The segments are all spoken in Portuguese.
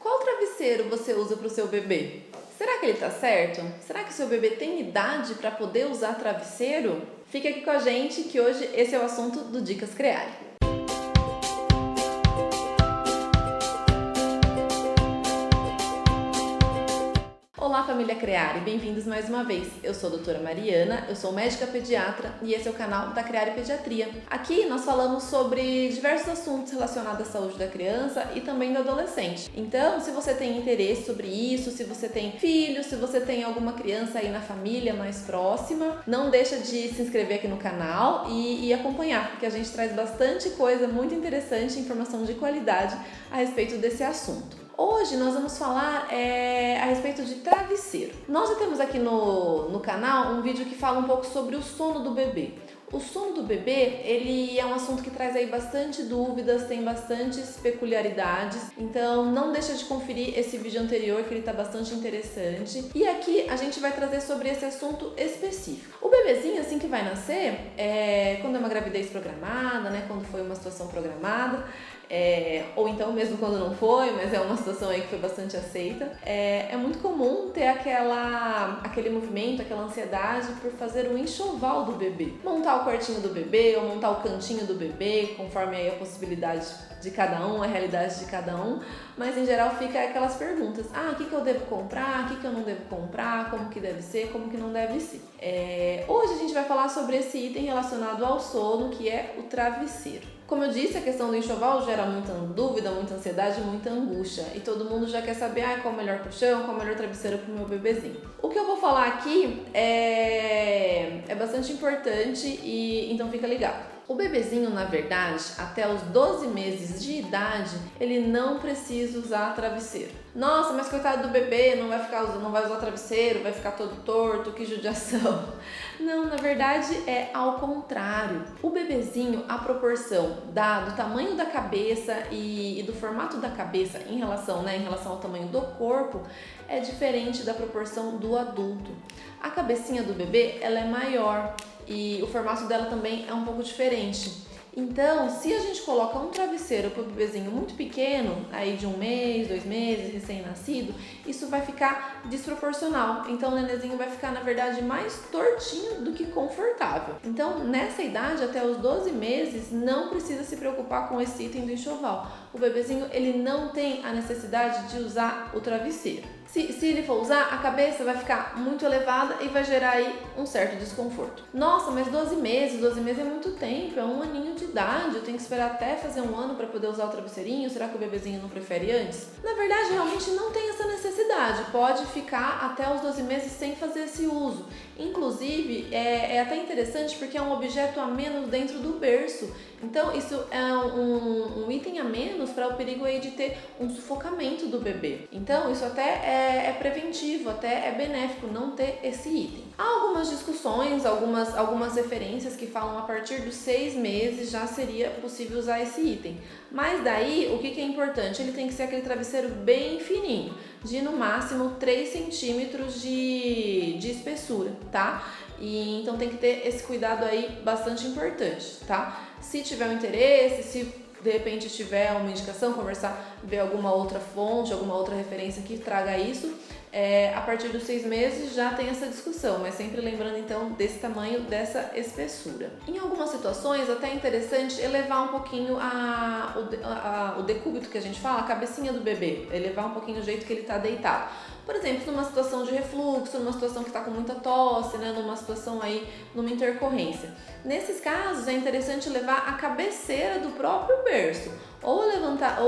Qual travesseiro você usa para o seu bebê? Será que ele está certo? Será que o seu bebê tem idade para poder usar travesseiro? Fique aqui com a gente que hoje esse é o assunto do Dicas Creare. Olá, família Creare, bem-vindos mais uma vez. Eu sou a doutora Mariana, eu sou médica pediatra e esse é o canal da Creare Pediatria. Aqui nós falamos sobre diversos assuntos relacionados à saúde da criança e também do adolescente. Então, se você tem interesse sobre isso, se você tem filhos, se você tem alguma criança aí na família mais próxima, não deixa de se inscrever aqui no canal e acompanhar, porque a gente traz bastante coisa muito interessante, informação de qualidade a respeito desse assunto. Hoje nós vamos falar a respeito de travesseiro. Nós já temos aqui no canal um vídeo que fala um pouco sobre o sono do bebê. O sono do bebê, ele é um assunto que traz aí bastante dúvidas, tem bastantes peculiaridades, então não deixa de conferir esse vídeo anterior que ele tá bastante interessante. E aqui a gente vai trazer sobre esse assunto específico. O bebezinho, assim que vai nascer, quando é uma gravidez programada, né, quando foi uma situação programada, ou então mesmo quando não foi, mas é uma situação aí que foi bastante aceita, é muito comum ter aquele movimento, aquela ansiedade por fazer o enxoval do bebê. Montar o quartinho do bebê ou montar o cantinho do bebê, conforme aí a possibilidade de cada um, a realidade de cada um, mas em geral fica aquelas perguntas: o que eu devo comprar, o que eu não devo comprar, como que deve ser, como que não deve ser. Hoje a gente vai falar sobre esse item relacionado ao sono, que é o travesseiro. Como eu disse, a questão do enxoval gera muita dúvida, muita ansiedade, muita angústia. E todo mundo já quer saber qual é o melhor colchão, qual é o melhor travesseiro para o meu bebezinho. O que eu vou falar aqui é bastante importante e então fica ligado. O bebezinho, na verdade, até os 12 meses de idade, ele não precisa usar travesseiro. Nossa, mas coitado do bebê, não vai usar travesseiro, vai ficar todo torto, que judiação. Não, na verdade é ao contrário. O bebezinho, a proporção do tamanho da cabeça e do formato da cabeça em relação ao tamanho do corpo é diferente da proporção do adulto. A cabecinha do bebê, ela é maior e o formato dela também é um pouco diferente. Então, se a gente coloca um travesseiro para o bebezinho muito pequeno, aí de 1 mês, 2 meses, recém-nascido, isso vai ficar desproporcional. Então, o nenenzinho vai ficar, na verdade, mais tortinho do que confortável. Então, nessa idade, até os 12 meses, não precisa se preocupar com esse item do enxoval. O bebezinho, ele não tem a necessidade de usar o travesseiro. Se ele for usar, a cabeça vai ficar muito elevada e vai gerar aí um certo desconforto. Nossa, mas 12 meses é muito tempo, é 1 aninho de idade, eu tenho que esperar até fazer 1 ano para poder usar o travesseirinho, será que o bebezinho não prefere antes? Na verdade, realmente não tem essa necessidade, pode ficar até os 12 meses sem fazer esse uso. Inclusive, é até interessante porque é um objeto a menos dentro do berço, então isso é um item a menos para o perigo aí de ter um sufocamento do bebê. Então isso até é preventivo, até é benéfico não ter esse item. Há algumas discussões, algumas referências que falam a partir dos 6 meses já seria possível usar esse item. Mas daí, o que é importante? Ele tem que ser aquele travesseiro bem fininho, de no máximo 3 centímetros de espessura, tá? E então tem que ter esse cuidado aí bastante importante, tá? Se tiver um interesse, se de repente tiver uma indicação, conversar, ver alguma outra fonte, alguma outra referência que traga isso, a partir dos 6 meses já tem essa discussão, mas sempre lembrando então desse tamanho, dessa espessura. Em algumas situações até é interessante elevar um pouquinho o decúbito que a gente fala, a cabecinha do bebê, elevar um pouquinho o jeito que ele está deitado. Por exemplo, numa situação de refluxo, numa situação que está com muita tosse, né, numa situação aí, numa intercorrência. Nesses casos é interessante levar a cabeceira do próprio berço, ou levar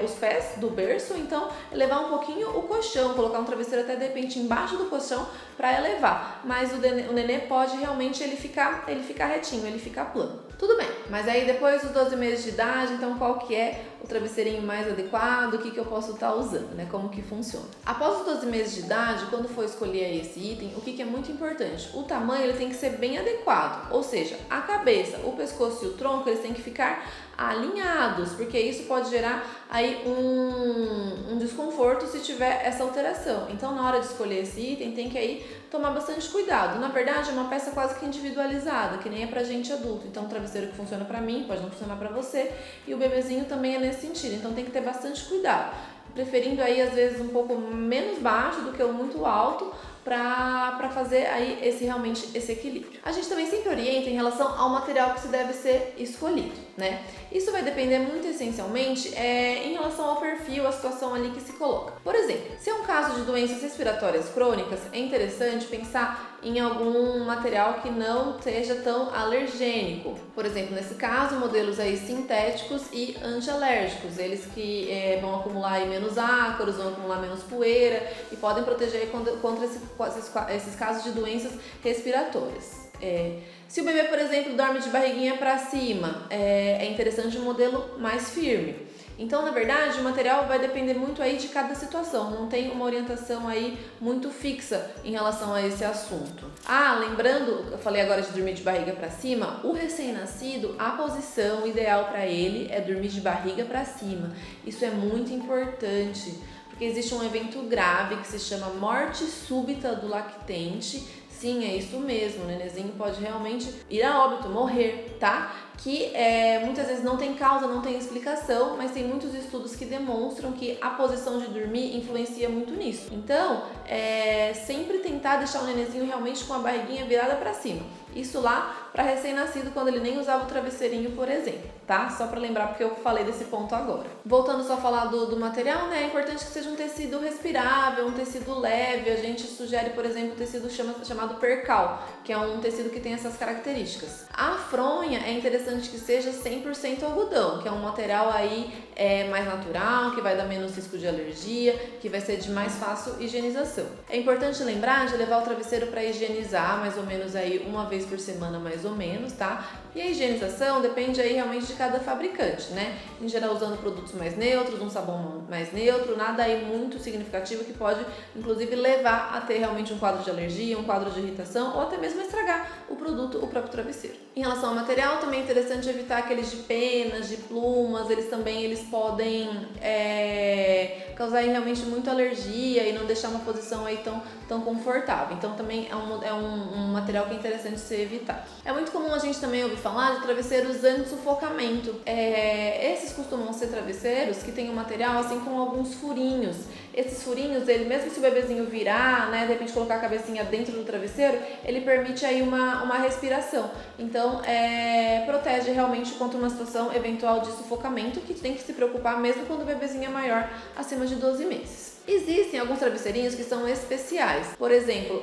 os pés do berço, ou então levar um pouquinho o colchão, colocar um travesseiro até de repente embaixo do colchão para elevar. Mas o nenê pode realmente ele ficar retinho, ele ficar plano. Tudo bem, mas aí depois dos 12 meses de idade, então qual que é o travesseirinho mais adequado, o que eu posso estar usando, né? Como que funciona? Após os 12 meses de idade, quando for escolher esse item, o que é muito importante? O tamanho ele tem que ser bem adequado, ou seja, a cabeça, o pescoço e o tronco eles têm que ficar alinhados, porque isso pode gerar aí um desconforto se tiver essa alteração. Então, na hora de escolher esse item, tem que aí tomar bastante cuidado. Na verdade, é uma peça quase que individualizada, que nem é pra gente adulto. Então, um travesseiro que funciona pra mim pode não funcionar pra você, e o bebezinho também é nesse sentido. Então, tem que ter bastante cuidado. preferindo aí às vezes um pouco menos baixo do que o muito alto, para fazer aí realmente esse equilíbrio. A gente também sempre orienta em relação ao material que se deve ser escolhido, né? Isso vai depender muito essencialmente em relação ao perfil, a situação ali que se coloca. Por exemplo, se é um caso de doenças respiratórias crônicas, é interessante pensar em algum material que não seja tão alergênico. Por exemplo, nesse caso, modelos aí sintéticos e antialérgicos, eles que vão acumular aí menos ácaros, vão acumular menos poeira e podem proteger contra esses casos de doenças respiratórias. Se o bebê, por exemplo, dorme de barriguinha para cima, é interessante um modelo mais firme. Então, na verdade, o material vai depender muito aí de cada situação, não tem uma orientação aí muito fixa em relação a esse assunto. Lembrando, eu falei agora de dormir de barriga para cima, o recém-nascido, a posição ideal para ele é dormir de barriga para cima. Isso é muito importante, porque existe um evento grave que se chama morte súbita do lactente. Sim, é isso mesmo, o nenenzinho pode realmente ir a óbito, morrer, tá? Que muitas vezes não tem causa, não tem explicação, mas tem muitos estudos que demonstram que a posição de dormir influencia muito nisso. Então, sempre tentar deixar o nenenzinho realmente com a barriguinha virada para cima. Isso lá para recém-nascido, quando ele nem usava o travesseirinho, por exemplo, tá? Só para lembrar, porque eu falei desse ponto agora. Voltando só a falar do material, né? É importante que seja um tecido respirável, um tecido leve. A gente sugere, por exemplo, um tecido chamado percal, que é um tecido que tem essas características. A fronha é interessante que seja 100% algodão, que é um material aí mais natural, que vai dar menos risco de alergia, que vai ser de mais fácil higienização. É importante lembrar de levar o travesseiro para higienizar mais ou menos aí uma vez por semana, mais ou menos, tá? E a higienização depende aí realmente de cada fabricante, né? Em geral usando produtos mais neutros, um sabão mais neutro, nada aí muito significativo que pode inclusive levar a ter realmente um quadro de alergia, um quadro de irritação ou até mesmo estragar o produto, o próprio travesseiro. Em relação ao material, também é interessante evitar aqueles de penas, de plumas, eles podem causar realmente muita alergia e não deixar uma posição aí tão confortável. Então também é um material que é interessante ser evitado. É muito comum a gente também ouvir falar de travesseiros anti-sufocamento. Esses costumam ser travesseiros que têm um material assim com alguns furinhos. Esses furinhos, mesmo se o bebezinho virar, né, de repente colocar a cabecinha dentro do travesseiro, ele permite aí uma respiração. Então, protege realmente contra uma situação eventual de sufocamento, que tem que se preocupar mesmo quando o bebezinho é maior, acima de 12 meses. Existem alguns travesseirinhos que são especiais. Por exemplo,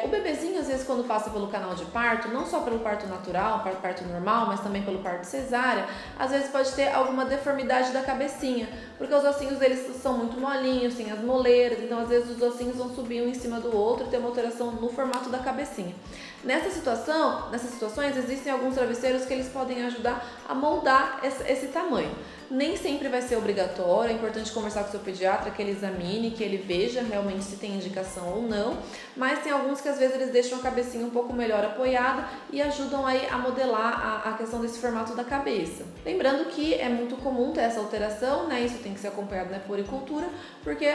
o bebezinho, às vezes, quando passa pelo canal de parto, não só pelo parto natural, parto normal, mas também pelo parto cesárea, às vezes pode ter alguma deformidade da cabecinha, porque os ossinhos deles são muito molinhos, tem as moleiras, então às vezes os ossinhos vão subir um em cima do outro e ter uma alteração no formato da cabecinha. Nessas situações, existem alguns travesseiros que eles podem ajudar a moldar esse tamanho. Nem sempre vai ser obrigatório, é importante conversar com o seu pediatra, que ele examine, que ele veja realmente se tem indicação ou não, mas tem alguns que às vezes eles deixam a cabecinha um pouco melhor apoiada e ajudam aí a modelar a questão desse formato da cabeça. Lembrando que é muito comum ter essa alteração, né? Isso tem que ser acompanhado na puericultura, porque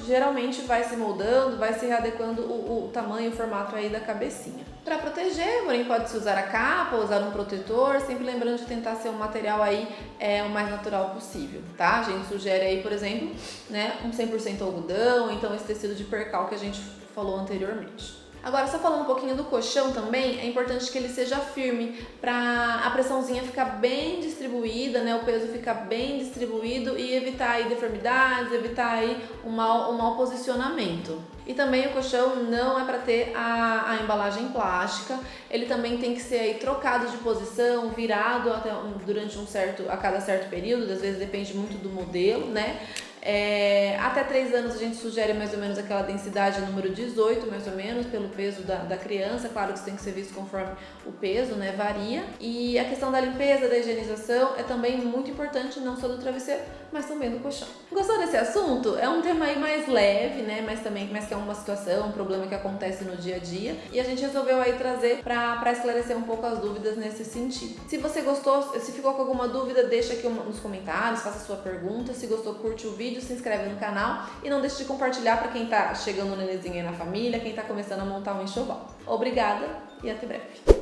geralmente vai se moldando, vai se readequando o tamanho, o formato aí da cabecinha. Para proteger, porém pode-se usar a capa, usar um protetor, sempre lembrando de tentar ser um material aí o mais natural possível, tá? A gente sugere aí, por exemplo, né, um 100% algodão, então esse tecido de percal que a gente falou anteriormente. Agora, só falando um pouquinho do colchão também, é importante que ele seja firme para a pressãozinha ficar bem distribuída, né? O peso ficar bem distribuído e evitar aí deformidades, evitar aí um mau posicionamento. E também o colchão não é para ter a embalagem plástica, ele também tem que ser aí trocado de posição, virado a cada certo período, às vezes depende muito do modelo, né? Até 3 anos a gente sugere mais ou menos aquela densidade número 18, mais ou menos, pelo peso da criança. Claro que isso tem que ser visto conforme o peso, né, varia. E a questão da limpeza, da higienização é também muito importante, não só do travesseiro, mas também do colchão. Gostou desse assunto? É um tema aí mais leve, né, mas que é uma situação, um problema que acontece no dia a dia. E a gente resolveu aí trazer para esclarecer um pouco as dúvidas nesse sentido. Se você gostou, se ficou com alguma dúvida, deixa aqui nos comentários, faça sua pergunta. Se gostou, curte o vídeo, se inscreve no canal e não deixe de compartilhar para quem tá chegando no nenenzinho aí na família, quem tá começando a montar um enxoval. Obrigada e até breve.